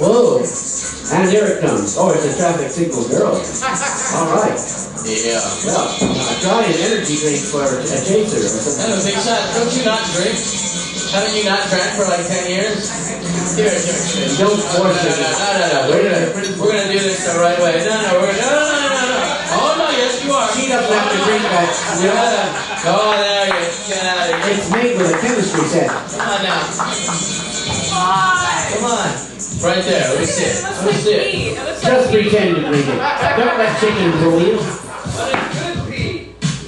Whoa. And here it comes. Oh, it's a traffic signal girl. All right. Yeah. Well, try an energy drink for a chaser or something. That's a big shot. Don't you not drink? Haven't you not drank for like 10 years? Give it. Don't force it. No. We're gonna do this the right way. No. Oh no, yes you are. She doesn't have to drink that. Oh, there you get out of here. It's made with a chemistry set. Come on now. Come on. Right there. Let me see it. Just pretend to drink it. Don't let chicken fool you.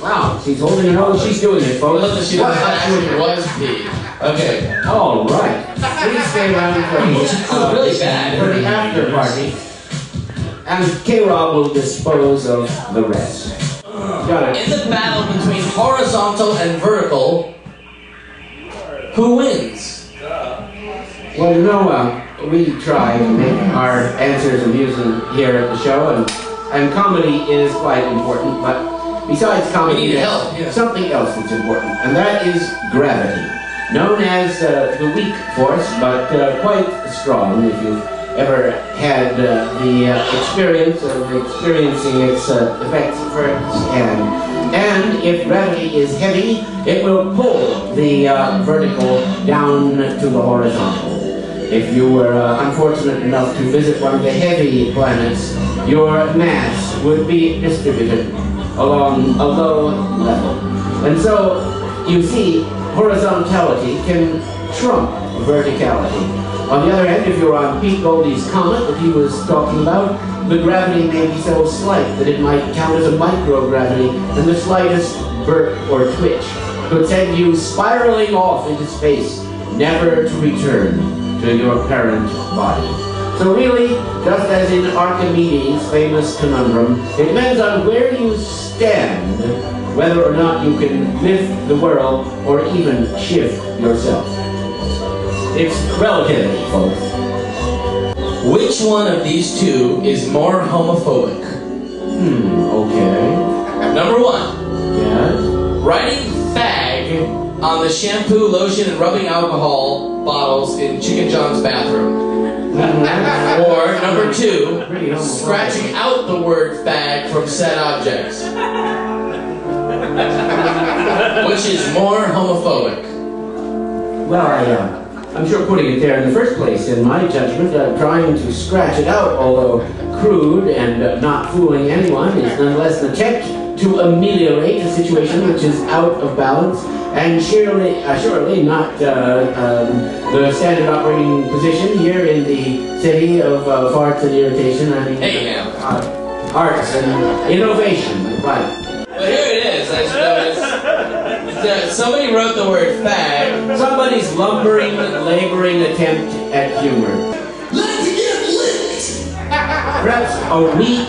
Wow, she's holding her own. She's doing it, folks. Well, she actually was pee. Okay. All right. Please stay around for really bad. For the after party. And K-Rob will dispose of the rest. Got it. In the battle between horizontal and vertical, who wins? Well, you know, we try to make our answers amusing here at the show, and comedy is quite important, but besides comedy, there's something else that's important, and that is gravity. Known as the weak force, but quite strong if you've ever had the experience of experiencing its effects firsthand. And if gravity is heavy, it will pull the vertical down to the horizontal. If you were unfortunate enough to visit one of the heavy planets, your mass would be distributed along a low level. And so, you see, horizontality can trump verticality. On the other hand, if you're on Pete Goldie's comet that he was talking about, the gravity may be so slight that it might count as a microgravity, and the slightest burp or twitch could send you spiraling off into space, never to return to your parent body. So really, just as in Archimedes' famous conundrum, it depends on where you stand, whether or not you can lift the world or even shift yourself. It's relativity, folks. Which one of these two is more homophobic? Okay. Number one. Yes? Writing fag on the shampoo, lotion, and rubbing alcohol bottles in Chicken John's bathroom. Or number two, scratching out the word fag from said objects. Which is more homophobic? Well, I'm sure putting it there in the first place, in my judgment, trying to scratch it out, although crude and not fooling anyone, is nonetheless an attempt to ameliorate a situation which is out of balance, and surely not the standard operating position here in the city of farts and irritation. I mean, hey, now. Arts and innovation, right. Well, here it is. Somebody wrote the word fag. Somebody's lumbering, laboring attempt at humor. Let's get licked! Perhaps a weak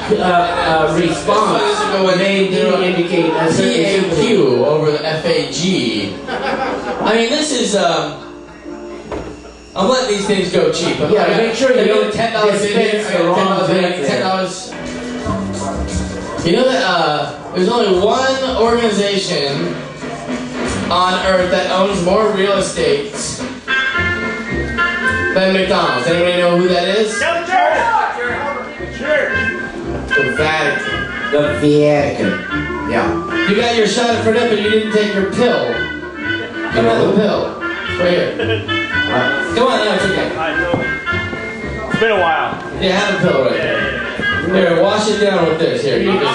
response may indicate a certain Q over the FAG. I mean, this is, I'm letting these things go cheap. Yeah, make sure you don't $10 dispense the wrong thing. $10. You know that there's only one organization on Earth that owns more real estate than McDonald's. Anybody know who that is? The Vatican. The Vatican. Yeah. You got your shot for that, but you didn't take your pill. Come on, the pill. It's right here. Come on, no, it's okay. It's been a while. Yeah, have a pill right there. Here, wash it down with this. Here, you just, no.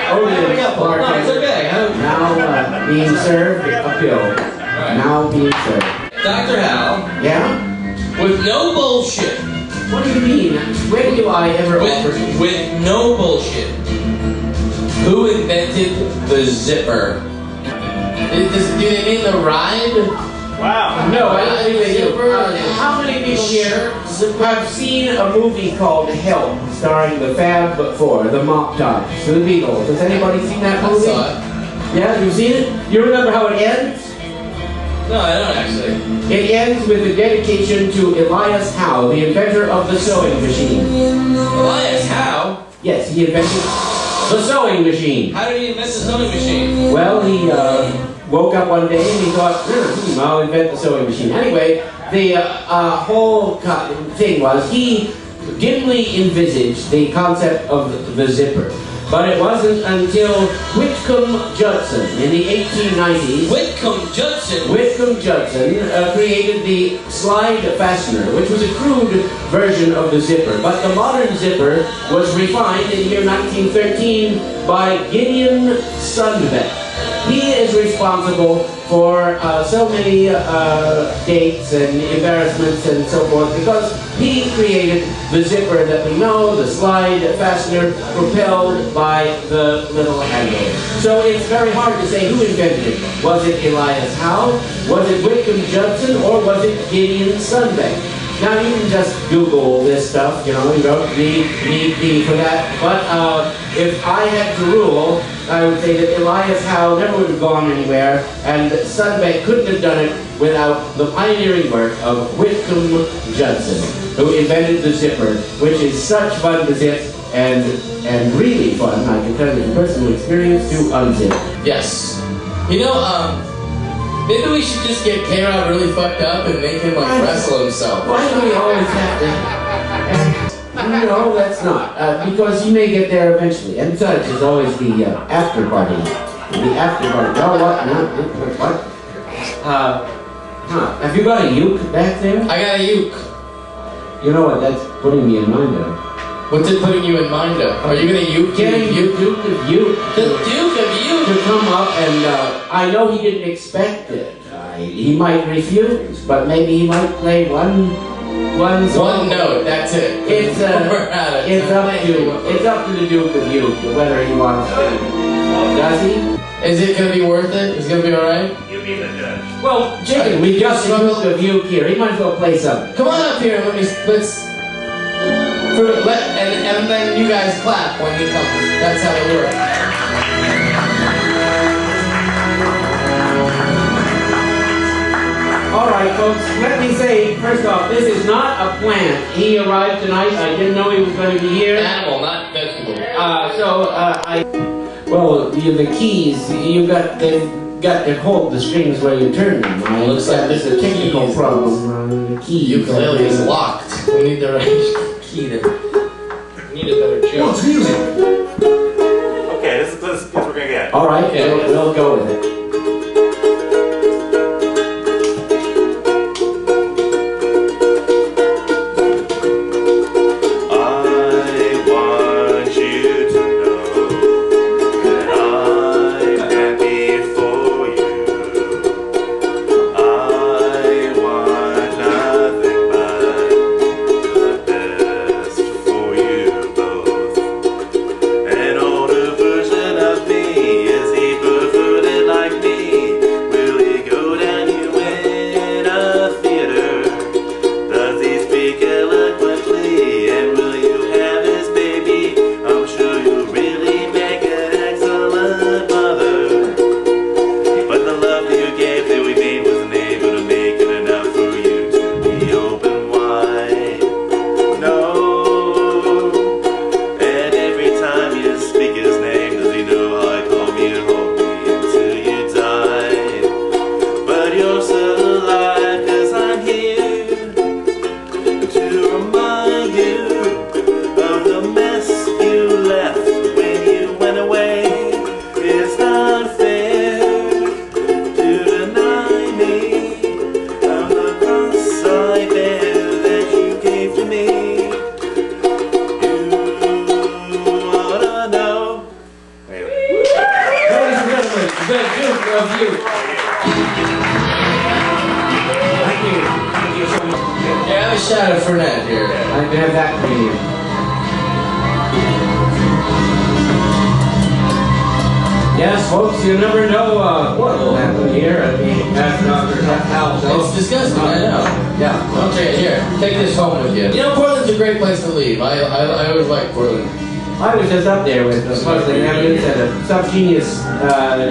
No, it's okay. Now being served a pill. Right. Now being served. Dr. Hal. Yeah? With no bullshit. What do you mean? When do I ever offer? With no bullshit. Who invented the zipper? Do they mean the ride? Wow. No, I don't think they do. How many people here have seen a movie called Help, starring the Fab Four, the Mop Tops, the Beatles? Has anybody seen that movie? I saw it. Yeah, you've seen it? You remember how it ends? No, I don't actually. It ends with a dedication to Elias Howe, the inventor of the sewing machine. Elias Howe? Yes, he invented the sewing machine. How did he invent the sewing machine? Well, woke up one day and he thought, I'll invent the sewing machine. Anyway, the whole thing was he dimly envisaged the concept of the zipper. But it wasn't until Whitcomb Judson in the 1890s. Whitcomb Judson created the slide fastener, which was a crude version of the zipper. But the modern zipper was refined in the year 1913 by Gideon Sundbeck. He is responsible for so many dates and embarrassments and so forth because he created the zipper that we know, the slide fastener propelled by the little handle. So it's very hard to say who invented it. Was it Elias Howe? Was it Whitcomb Judson? Or was it Gideon Sundbeck? Now you can just Google this stuff, you know, you don't need for that. But if I had to rule, I would say that Elias Howe never would have gone anywhere, and Sundbeck couldn't have done it without the pioneering work of Whitcomb Judson, who invented the zipper, which is such fun to zip and really fun, I can tell you from personal experience, to unzip. Yes. You know, maybe we should just get K-Rod really fucked up and make him like wrestle himself. Why do we always have to? No, that's not. Because you may get there eventually. And such is always the after party. The after party. Oh, what? No, what? Have you got a uke back there? I got a uke. You know what? That's putting me in mind of. What's it putting you in mind of? Are you gonna uke? Getting Duke of Uke. The Duke of Uke to come up and I know he didn't expect it. He might refuse, but maybe he might play one note. That's it. It's up to the Duke of Uke whether he wants to. Does he? Is it gonna be worth it? Is it gonna be all right? You be the judge. Well, Chicken, we got the Duke of Uke here. He might as well play something. Come on up here. And then you guys clap when he comes. That's how it works. Alright folks, let me say, first off, this is not a plant. He arrived tonight, I didn't know he was going to be here. Animal, not vegetable. Well, the keys, they've got to hold the strings where you turn them. Looks like this is a technical problem. The key. Ukulele is locked. We need the right key to... We need a better joke. What's music? Okay, this is what we're gonna get. Alright, okay. We'll go with it. Shadow Fernet here. I can have that for you. Yes, folks, you never know what will happen here at Dr. Hal Nov. It's disgusting, I know. Yeah. Don't take it here. Take this home with you. You know, Portland's a great place to leave. I always like Portland. I was just up there with puzzling evidence at a sub-genius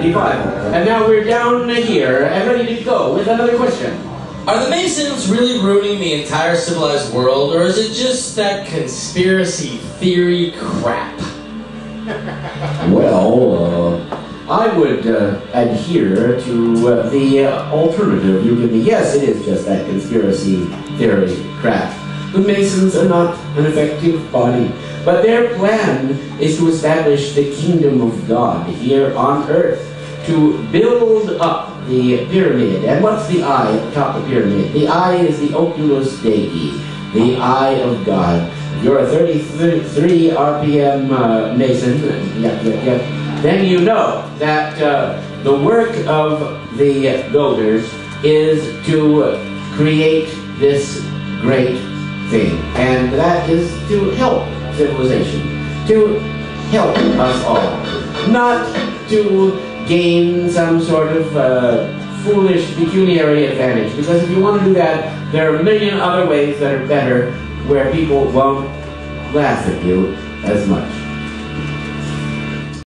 revival. And now we're down here and ready to go with another question. Are the Masons really ruining the entire civilized world, or is it just that conspiracy theory crap? Well, I would adhere to the alternative you give me. Yes, it is just that conspiracy theory crap. The Masons are not an effective body, but their plan is to establish the kingdom of God here on earth, to build up the pyramid. And what's the eye at the top of the pyramid? The eye is the oculus Dei, the eye of God. If you're a 33 RPM Mason, then you know that the work of the builders is to create this great thing, and that is to help civilization, to help us all, not to gain some sort of foolish pecuniary advantage, because if you want to do that, there are a million other ways that are better where people won't laugh at you as much.